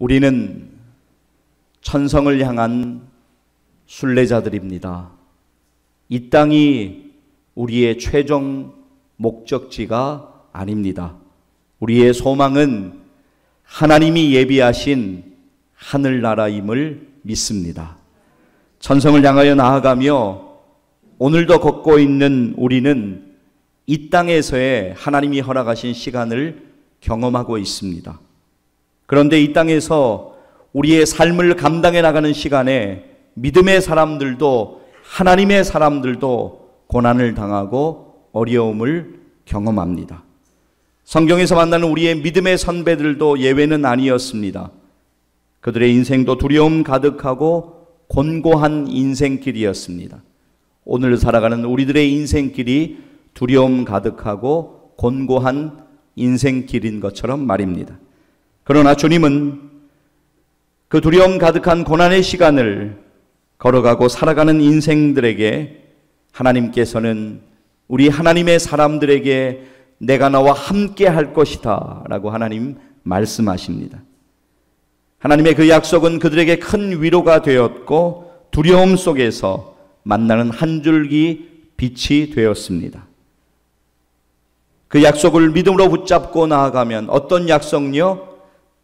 우리는 천성을 향한 순례자들입니다. 이 땅이 우리의 최종 목적지가 아닙니다. 우리의 소망은 하나님이 예비하신 하늘나라임을 믿습니다. 천성을 향하여 나아가며 오늘도 걷고 있는 우리는 이 땅에서의 하나님이 허락하신 시간을 경험하고 있습니다. 그런데 이 땅에서 우리의 삶을 감당해 나가는 시간에 믿음의 사람들도 하나님의 사람들도 고난을 당하고 어려움을 경험합니다. 성경에서 만나는 우리의 믿음의 선배들도 예외는 아니었습니다. 그들의 인생도 두려움 가득하고 곤고한 인생길이었습니다. 오늘 살아가는 우리들의 인생길이 두려움 가득하고 곤고한 인생길인 것처럼 말입니다. 그러나 주님은 그 두려움 가득한 고난의 시간을 걸어가고 살아가는 인생들에게 하나님께서는 우리 하나님의 사람들에게 내가 너와 함께 할 것이다 라고 하나님 말씀하십니다. 하나님의 그 약속은 그들에게 큰 위로가 되었고 두려움 속에서 만나는 한 줄기 빛이 되었습니다. 그 약속을 믿음으로 붙잡고 나아가면 어떤 약속요?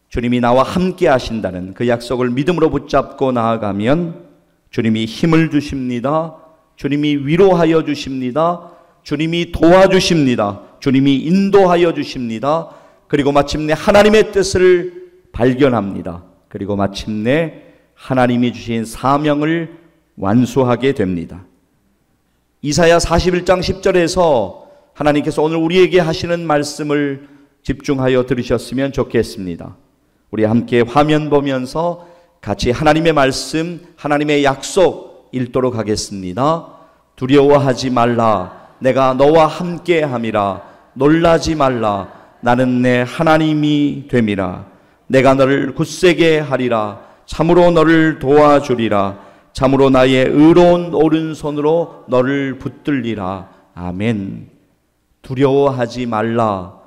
주님이 나와 함께 하신다는 그 약속을 믿음으로 붙잡고 나아가면 주님이 힘을 주십니다. 주님이 위로하여 주십니다. 주님이 도와주십니다. 주님이 인도하여 주십니다. 그리고 마침내 하나님의 뜻을 발견합니다. 그리고 마침내 하나님이 주신 사명을 완수하게 됩니다. 이사야 41장 10절에서 하나님께서 오늘 우리에게 하시는 말씀을 집중하여 들으셨으면 좋겠습니다. 우리 함께 화면 보면서 같이 하나님의 말씀, 하나님의 약속 읽도록 하겠습니다. 두려워하지 말라. 내가 너와 함께 함이라. 놀라지 말라. 나는 내 하나님이 됨이라. 내가 너를 굳세게 하리라. 참으로 너를 도와주리라. 참으로 나의 의로운 오른손으로 너를 붙들리라. 아멘. 두려워하지 말라.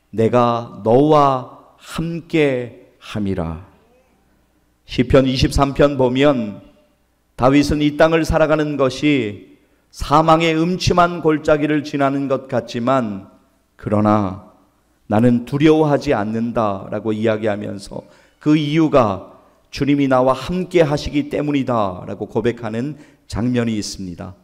내가 너와 함께 함이라. 시편 23편 보면 다윗은 이 땅을 살아가는 것이 사망의 음침한 골짜기를 지나는 것 같지만 그러나 나는 두려워하지 않는다라고 이야기하면서 그 이유가 주님이 나와 함께 하시기 때문이다라고 고백하는 장면이 있습니다.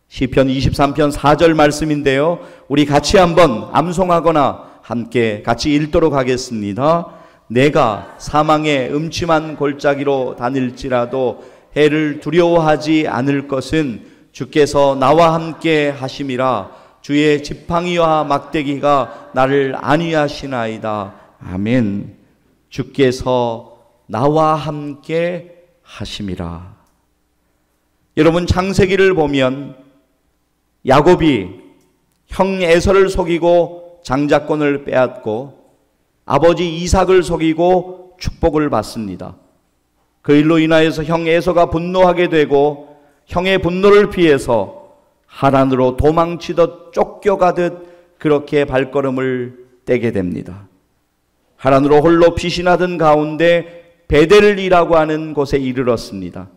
시편 23편 4절 말씀인데요. 우리 같이 한번 암송하거나 함께 같이 읽도록 하겠습니다. 내가 사망의 음침한 골짜기로 다닐지라도 해를 두려워하지 않을 것은 주께서 나와 함께 하심이라. 주의 지팡이와 막대기가 나를 안위하시나이다. 아멘. 주께서 나와 함께 하심이라. 여러분, 창세기를 보면 야곱이 형 에서를 속이고 장자권을 빼앗고 아버지 이삭을 속이고 축복을 받습니다. 그 일로 인하여서 형 에서가 분노하게 되고 형의 분노를 피해서 하란으로 도망치듯 쫓겨가듯 그렇게 발걸음을 떼게 됩니다. 하란으로 홀로 피신하던 가운데 베델이라고 하는 곳에 이르렀습니다.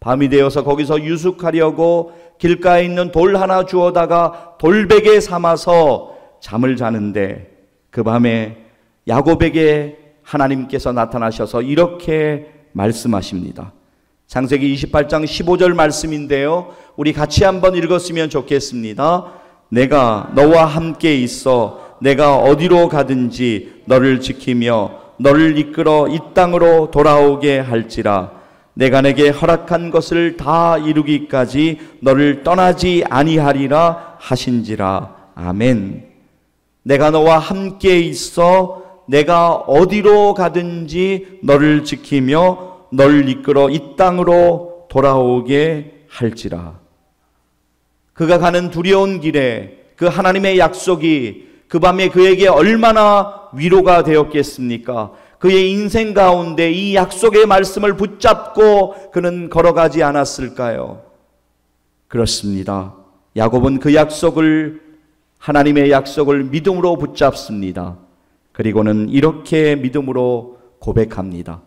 밤이 되어서 거기서 유숙하려고 길가에 있는 돌 하나 주워다가 돌베개 삼아서 잠을 자는데 그 밤에 야곱에게 하나님께서 나타나셔서 이렇게 말씀하십니다. 창세기 28장 15절 말씀인데요. 우리 같이 한번 읽었으면 좋겠습니다. 내가 너와 함께 있어 내가 어디로 가든지 너를 지키며 너를 이끌어 이 땅으로 돌아오게 할지라. 내가 내게 허락한 것을 다 이루기까지 너를 떠나지 아니하리라 하신지라. 아멘. 내가 너와 함께 있어 내가 어디로 가든지 너를 지키며 너를 이끌어 이 땅으로 돌아오게 할지라. 그가 가는 두려운 길에 그 하나님의 약속이 그 밤에 그에게 얼마나 위로가 되었겠습니까? 그의 인생 가운데 이 약속의 말씀을 붙잡고 그는 걸어가지 않았을까요? 그렇습니다. 야곱은 그 약속을, 하나님의 약속을 믿음으로 붙잡습니다. 그리고는 이렇게 믿음으로 고백합니다.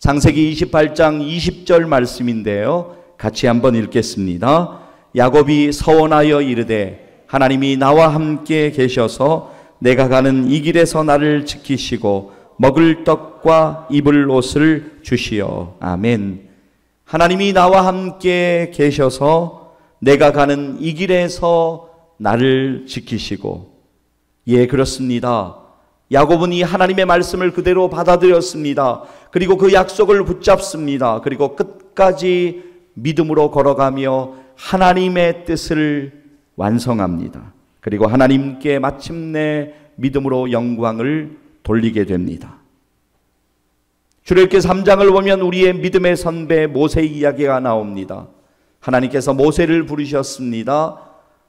창세기 28장 20절 말씀인데요. 같이 한번 읽겠습니다. 야곱이 서원하여 이르되 하나님이 나와 함께 계셔서 내가 가는 이 길에서 나를 지키시고 먹을 떡과 입을 옷을 주시어. 아멘. 하나님이 나와 함께 계셔서 내가 가는 이 길에서 나를 지키시고. 예, 그렇습니다. 야곱은 이 하나님의 말씀을 그대로 받아들였습니다. 그리고 그 약속을 붙잡습니다. 그리고 끝까지 믿음으로 걸어가며 하나님의 뜻을 완성합니다. 그리고 하나님께 마침내 믿음으로 영광을 돌리게 됩니다. 출애굽기 3장을 보면 우리의 믿음의 선배 모세 이야기가 나옵니다. 하나님께서 모세를 부르셨습니다.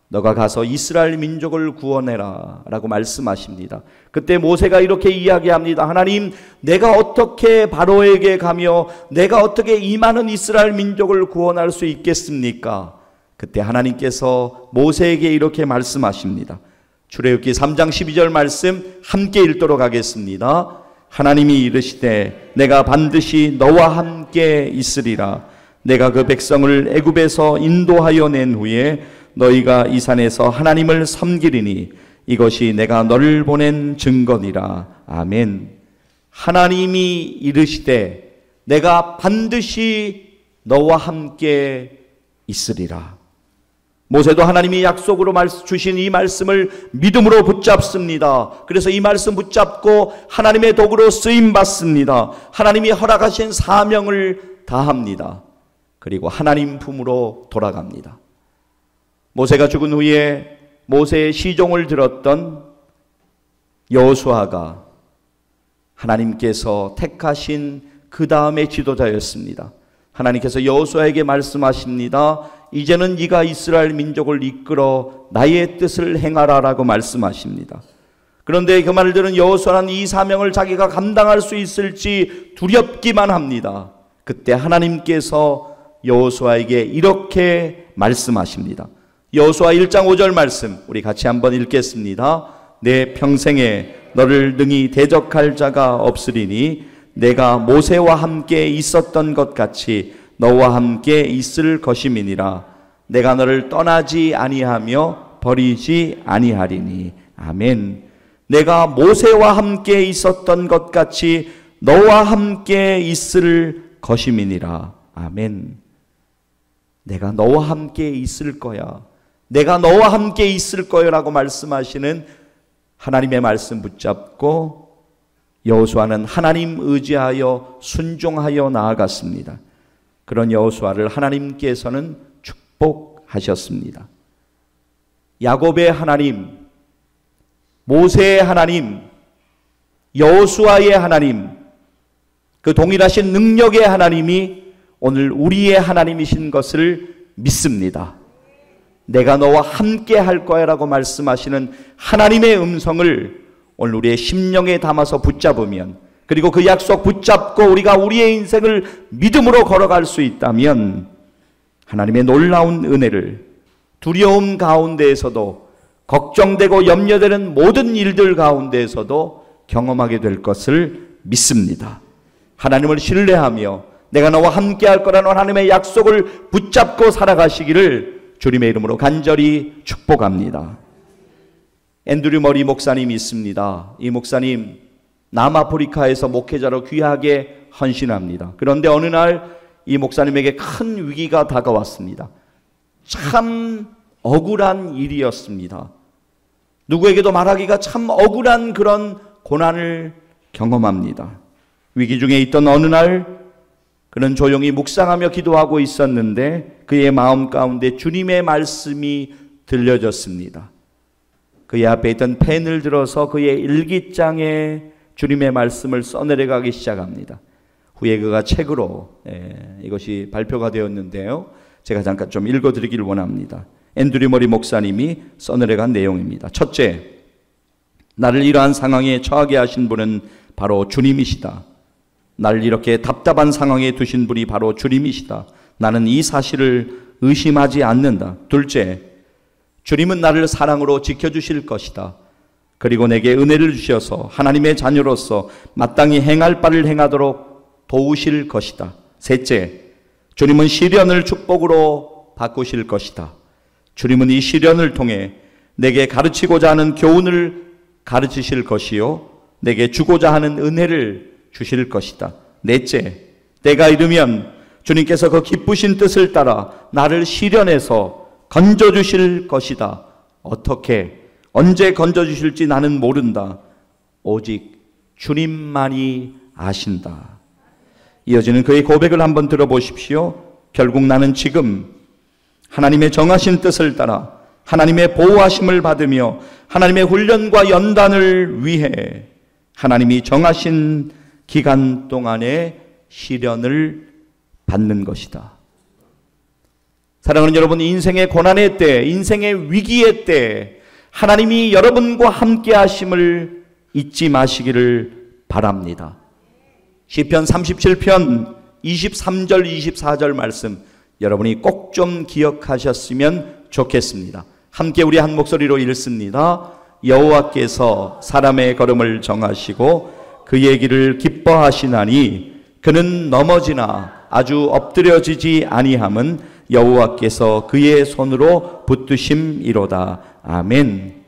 너가 가서 이스라엘 민족을 구원해라 라고 말씀하십니다. 그때 모세가 이렇게 이야기합니다. 하나님, 내가 어떻게 바로에게 가며 내가 어떻게 이 많은 이스라엘 민족을 구원할 수 있겠습니까? 그때 하나님께서 모세에게 이렇게 말씀하십니다. 출애굽기 3장 12절 말씀 함께 읽도록 하겠습니다. 하나님이 이르시되 내가 반드시 너와 함께 있으리라. 내가 그 백성을 애굽에서 인도하여 낸 후에 너희가 이 산에서 하나님을 섬기리니 이것이 내가 너를 보낸 증거니라. 아멘. 하나님이 이르시되 내가 반드시 너와 함께 있으리라. 모세도 하나님이 약속으로 주신 이 말씀을 믿음으로 붙잡습니다. 그래서 이 말씀 붙잡고 하나님의 도구로 쓰임받습니다. 하나님이 허락하신 사명을 다합니다. 그리고 하나님 품으로 돌아갑니다. 모세가 죽은 후에 모세의 시종을 들었던 여호수아가 하나님께서 택하신 그 다음의 지도자였습니다. 하나님께서 여호수아에게 말씀하십니다. 이제는 네가 이스라엘 민족을 이끌어 나의 뜻을 행하라 라고 말씀하십니다. 그런데 그 말을 들은 여호수아는 이 사명을 자기가 감당할 수 있을지 두렵기만 합니다. 그때 하나님께서 여호수아에게 이렇게 말씀하십니다. 여호수아 1장 5절 말씀 우리 같이 한번 읽겠습니다. 내 평생에 너를 능히 대적할 자가 없으리니 내가 모세와 함께 있었던 것 같이 너와 함께 있을 것임이니라. 내가 너를 떠나지 아니하며 버리지 아니하리니. 아멘. 내가 모세와 함께 있었던 것 같이 너와 함께 있을 것임이니라. 아멘. 내가 너와 함께 있을 거야. 내가 너와 함께 있을 거야라고 말씀하시는 하나님의 말씀 붙잡고 여호수아는 하나님 의지하여 순종하여 나아갔습니다. 그런 여호수아를 하나님께서는 축복하셨습니다. 야곱의 하나님, 모세의 하나님, 여호수아의 하나님, 그 동일하신 능력의 하나님이 오늘 우리의 하나님이신 것을 믿습니다. 내가 너와 함께 할 거야 라고 말씀하시는 하나님의 음성을 오늘 우리의 심령에 담아서 붙잡으면, 그리고 그 약속 붙잡고 우리가 우리의 인생을 믿음으로 걸어갈 수 있다면 하나님의 놀라운 은혜를 두려움 가운데에서도 걱정되고 염려되는 모든 일들 가운데에서도 경험하게 될 것을 믿습니다. 하나님을 신뢰하며 내가 너와 함께 할 거라는 하나님의 약속을 붙잡고 살아가시기를 주님의 이름으로 간절히 축복합니다. 앤드류 머리 목사님이 있습니다. 이 목사님 남아프리카에서 목회자로 귀하게 헌신합니다. 그런데 어느 날 이 목사님에게 큰 위기가 다가왔습니다. 참 억울한 일이었습니다. 누구에게도 말하기가 참 억울한 그런 고난을 경험합니다. 위기 중에 있던 어느 날 그는 조용히 묵상하며 기도하고 있었는데 그의 마음 가운데 주님의 말씀이 들려졌습니다. 그의 앞에 있던 펜을 들어서 그의 일기장에 주님의 말씀을 써내려가기 시작합니다. 후에 그가 책으로 이것이 발표가 되었는데요. 제가 잠깐 좀 읽어드리기를 원합니다. 앤드류 머리 목사님이 써내려간 내용입니다. 첫째, 나를 이러한 상황에 처하게 하신 분은 바로 주님이시다. 나를 이렇게 답답한 상황에 두신 분이 바로 주님이시다. 나는 이 사실을 의심하지 않는다. 둘째, 주님은 나를 사랑으로 지켜주실 것이다. 그리고 내게 은혜를 주셔서 하나님의 자녀로서 마땅히 행할 바를 행하도록 도우실 것이다. 셋째, 주님은 시련을 축복으로 바꾸실 것이다. 주님은 이 시련을 통해 내게 가르치고자 하는 교훈을 가르치실 것이요, 내게 주고자 하는 은혜를 주실 것이다. 넷째, 때가 이르면 주님께서 그 기쁘신 뜻을 따라 나를 시련에서 건져주실 것이다. 어떻게, 언제 건져주실지 나는 모른다. 오직 주님만이 아신다. 이어지는 그의 고백을 한번 들어보십시오. 결국 나는 지금 하나님의 정하신 뜻을 따라 하나님의 보호하심을 받으며 하나님의 훈련과 연단을 위해 하나님이 정하신 기간 동안에 시련을 받는 것이다. 사랑하는 여러분, 인생의 고난의 때, 인생의 위기의 때 하나님이 여러분과 함께 하심을 잊지 마시기를 바랍니다. 시편 37편 23절 24절 말씀 여러분이 꼭 좀 기억하셨으면 좋겠습니다. 함께 우리 한 목소리로 읽습니다. 여호와께서 사람의 걸음을 정하시고 그의 길을 기뻐하시나니 그는 넘어지나 아주 엎드려지지 아니함은 여호와께서 그의 손으로 붙드심이로다. 아멘.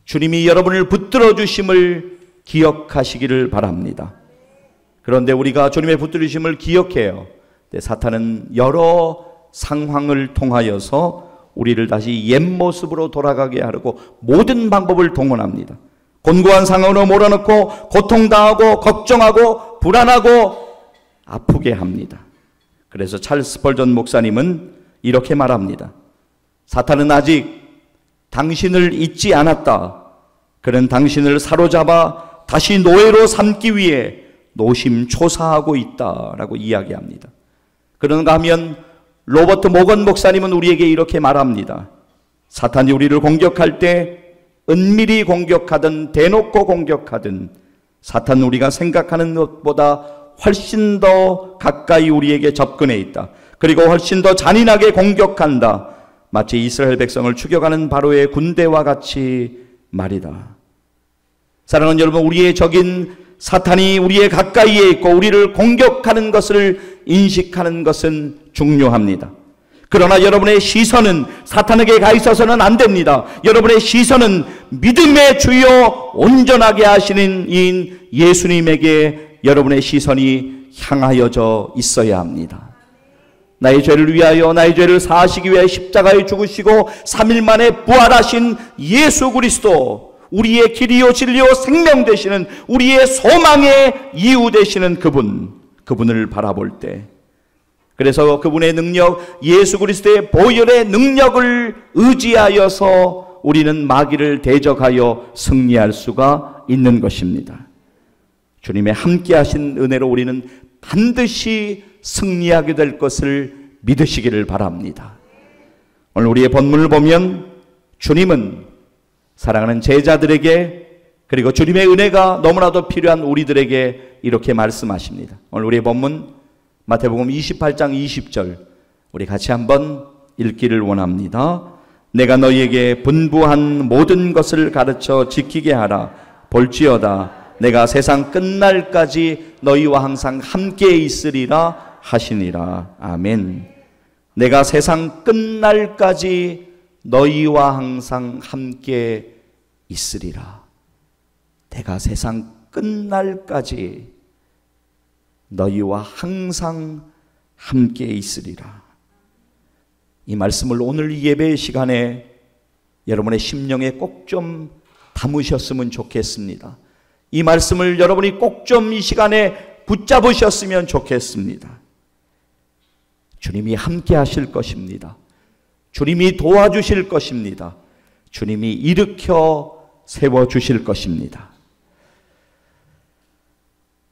주님이 여러분을 붙들어 주심을 기억하시기를 바랍니다. 그런데 우리가 주님의 붙들으심을 기억해요. 사탄은 여러 상황을 통하여서 우리를 다시 옛 모습으로 돌아가게 하려고 모든 방법을 동원합니다. 곤고한 상황으로 몰아넣고 고통당하고 걱정하고 불안하고 아프게 합니다. 그래서 찰스 스펄전 목사님은 이렇게 말합니다. 사탄은 아직 당신을 잊지 않았다. 그는 당신을 사로잡아 다시 노예로 삼기 위해 노심초사하고 있다라고 이야기합니다. 그런가 하면 로버트 모건 목사님은 우리에게 이렇게 말합니다. 사탄이 우리를 공격할 때 은밀히 공격하든 대놓고 공격하든 사탄은 우리가 생각하는 것보다 훨씬 더 가까이 우리에게 접근해 있다. 그리고 훨씬 더 잔인하게 공격한다. 마치 이스라엘 백성을 추격하는 바로의 군대와 같이 말이다. 사랑하는 여러분, 우리의 적인 사탄이 우리의 가까이에 있고 우리를 공격하는 것을 인식하는 것은 중요합니다. 그러나 여러분의 시선은 사탄에게 가 있어서는 안 됩니다. 여러분의 시선은 믿음의 주요 온전하게 하시는 이인 예수님에게 여러분의 시선이 향하여져 있어야 합니다. 나의 죄를 위하여 나의 죄를 사하시기 위해 십자가에 죽으시고 3일 만에 부활하신 예수 그리스도, 우리의 길이요 진리요 생명 되시는 우리의 소망의 이유 되시는 그분을 바라볼 때, 그래서 그분의 능력, 예수 그리스도의 보혈의 능력을 의지하여서 우리는 마귀를 대적하여 승리할 수가 있는 것입니다. 주님의 함께 하신 은혜로 우리는 반드시 승리하게 될 것을 믿으시기를 바랍니다. 오늘 우리의 본문을 보면 주님은 사랑하는 제자들에게, 그리고 주님의 은혜가 너무나도 필요한 우리들에게 이렇게 말씀하십니다. 오늘 우리의 본문 마태복음 28장 20절 우리 같이 한번 읽기를 원합니다. 내가 너희에게 분부한 모든 것을 가르쳐 지키게 하라. 볼지어다 내가 세상 끝날까지 너희와 항상 함께 있으리라 하시니라. 아멘. 내가 세상 끝날까지 너희와 항상 함께 있으리라. 내가 세상 끝날까지 너희와 항상 함께 있으리라. 이 말씀을 오늘 예배 시간에 여러분의 심령에 꼭 좀 담으셨으면 좋겠습니다. 이 말씀을 여러분이 꼭 좀 이 시간에 붙잡으셨으면 좋겠습니다. 주님이 함께 하실 것입니다. 주님이 도와주실 것입니다. 주님이 일으켜 세워주실 것입니다.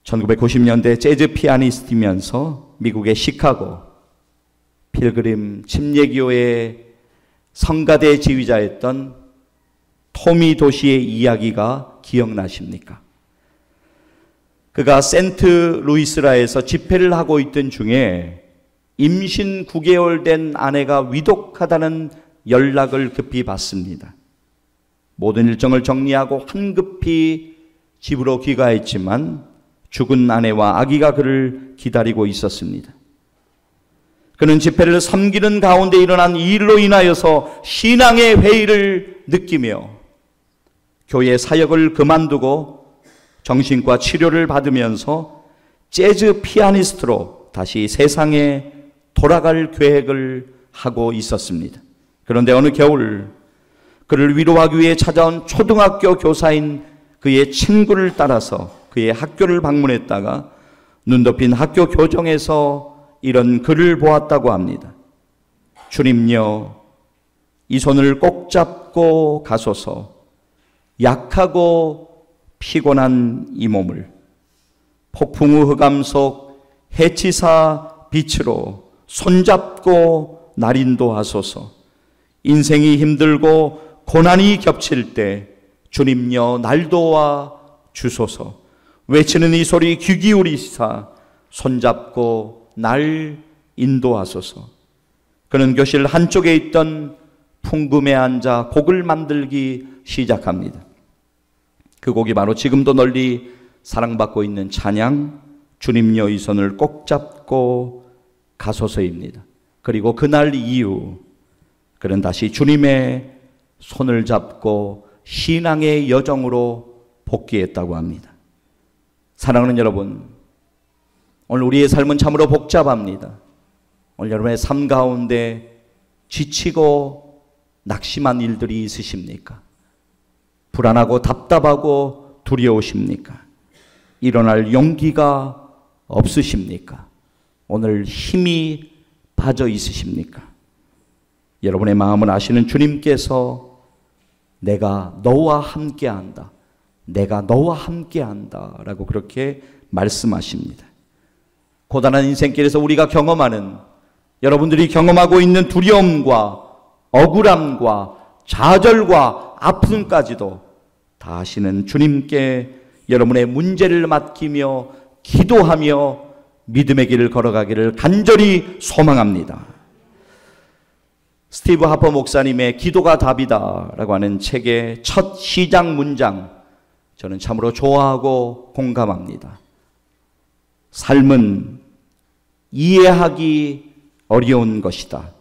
1990년대 재즈 피아니스트이면서 미국의 시카고 필그림 침례교회의 성가대 지휘자였던 토미 도시의 이야기가 기억나십니까? 그가 센트 루이스라에서 집회를 하고 있던 중에 임신 9개월 된 아내가 위독하다는 연락을 급히 받습니다. 모든 일정을 정리하고 황급히 집으로 귀가했지만 죽은 아내와 아기가 그를 기다리고 있었습니다. 그는 집회를 섬기는 가운데 일어난 이 일로 인하여서 신앙의 회의를 느끼며 교회 사역을 그만두고 정신과 치료를 받으면서 재즈 피아니스트로 다시 세상에 돌아갈 계획을 하고 있었습니다. 그런데 어느 겨울 그를 위로하기 위해 찾아온 초등학교 교사인 그의 친구를 따라서 그의 학교를 방문했다가 눈 덮인 학교 교정에서 이런 글을 보았다고 합니다. 주님요, 이 손을 꼭 잡고 가소서. 약하고 피곤한 이 몸을 폭풍우 흑암 속 해치사 빛으로 손잡고 날 인도하소서. 인생이 힘들고 고난이 겹칠 때 주님여 날 도와 주소서. 외치는 이 소리 귀 기울이사 손잡고 날 인도하소서. 그는 교실 한쪽에 있던 풍금에 앉아 곡을 만들기 시작합니다. 그 곡이 바로 지금도 널리 사랑받고 있는 찬양 주님여 이 손을 꼭 잡고 가소서입니다. 그리고 그날 이후 그는 다시 주님의 손을 잡고 신앙의 여정으로 복귀했다고 합니다. 사랑하는 여러분, 오늘 우리의 삶은 참으로 복잡합니다. 오늘 여러분의 삶 가운데 지치고 낙심한 일들이 있으십니까? 불안하고 답답하고 두려우십니까? 일어날 용기가 없으십니까? 오늘 힘이 빠져 있으십니까? 여러분의 마음을 아시는 주님께서 내가 너와 함께한다. 내가 너와 함께한다. 라고 그렇게 말씀하십니다. 고단한 인생길에서 우리가 경험하는, 여러분들이 경험하고 있는 두려움과 억울함과 좌절과 아픔까지도 다 아시는 주님께 여러분의 문제를 맡기며 기도하며 믿음의 길을 걸어가기를 간절히 소망합니다. 스티브 하퍼 목사님의 기도가 답이다 라고 하는 책의 첫 시작 문장, 저는 참으로 좋아하고 공감합니다. 삶은 이해하기 어려운 것이다.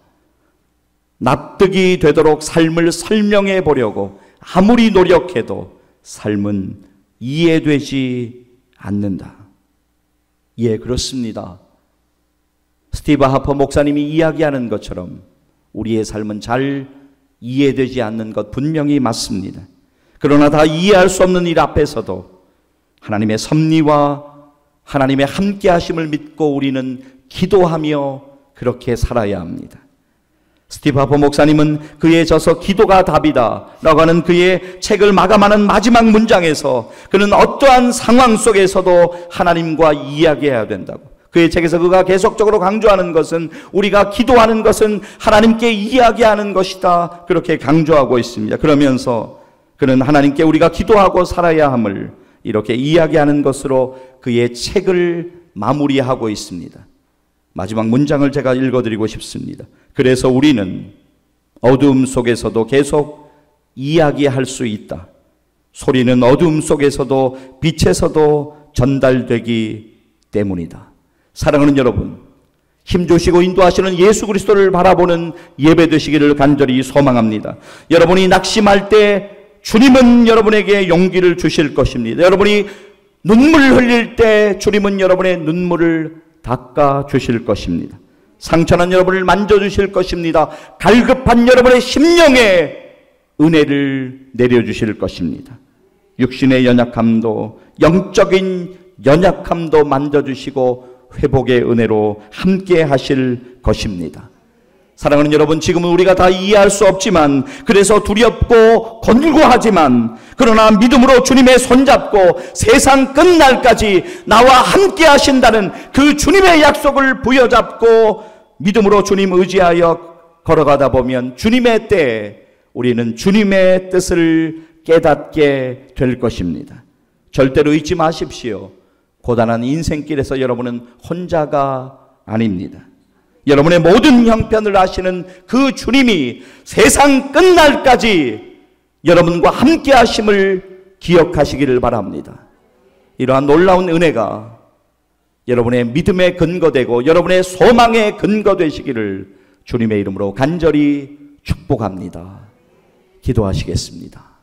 납득이 되도록 삶을 설명해 보려고 아무리 노력해도 삶은 이해되지 않는다. 예, 그렇습니다. 스티브 하퍼 목사님이 이야기하는 것처럼 우리의 삶은 잘 이해되지 않는 것 분명히 맞습니다. 그러나 다 이해할 수 없는 일 앞에서도 하나님의 섭리와 하나님의 함께 하심을 믿고 우리는 기도하며 그렇게 살아야 합니다. 스티브 하퍼 목사님은 그의 저서 기도가 답이다 라고 하는 그의 책을 마감하는 마지막 문장에서 그는 어떠한 상황 속에서도 하나님과 이야기해야 된다고, 그의 책에서 그가 계속적으로 강조하는 것은 우리가 기도하는 것은 하나님께 이야기하는 것이다, 그렇게 강조하고 있습니다. 그러면서 그는 하나님께 우리가 기도하고 살아야 함을 이렇게 이야기하는 것으로 그의 책을 마무리하고 있습니다. 마지막 문장을 제가 읽어드리고 싶습니다. 그래서 우리는 어두움 속에서도 계속 이야기할 수 있다. 소리는 어두움 속에서도 빛에서도 전달되기 때문이다. 사랑하는 여러분, 힘주시고 인도하시는 예수 그리스도를 바라보는 예배 되시기를 간절히 소망합니다. 여러분이 낙심할 때 주님은 여러분에게 용기를 주실 것입니다. 여러분이 눈물 흘릴 때 주님은 여러분의 눈물을 닦아 주실 것입니다. 상처난 여러분을 만져주실 것입니다. 갈급한 여러분의 심령에 은혜를 내려주실 것입니다. 육신의 연약함도 영적인 연약함도 만져주시고 회복의 은혜로 함께 하실 것입니다. 사랑하는 여러분, 지금은 우리가 다 이해할 수 없지만, 그래서 두렵고 곤고하지만, 그러나 믿음으로 주님의 손잡고 세상 끝날까지 나와 함께 하신다는 그 주님의 약속을 부여잡고 믿음으로 주님 의지하여 걸어가다 보면 주님의 때에 우리는 주님의 뜻을 깨닫게 될 것입니다. 절대로 잊지 마십시오. 고단한 인생길에서 여러분은 혼자가 아닙니다. 여러분의 모든 형편을 아시는 그 주님이 세상 끝날까지 여러분과 함께 하심을 기억하시기를 바랍니다. 이러한 놀라운 은혜가 여러분의 믿음의 근거되고 여러분의 소망의 근거 되시기를 주님의 이름으로 간절히 축복합니다. 기도하시겠습니다.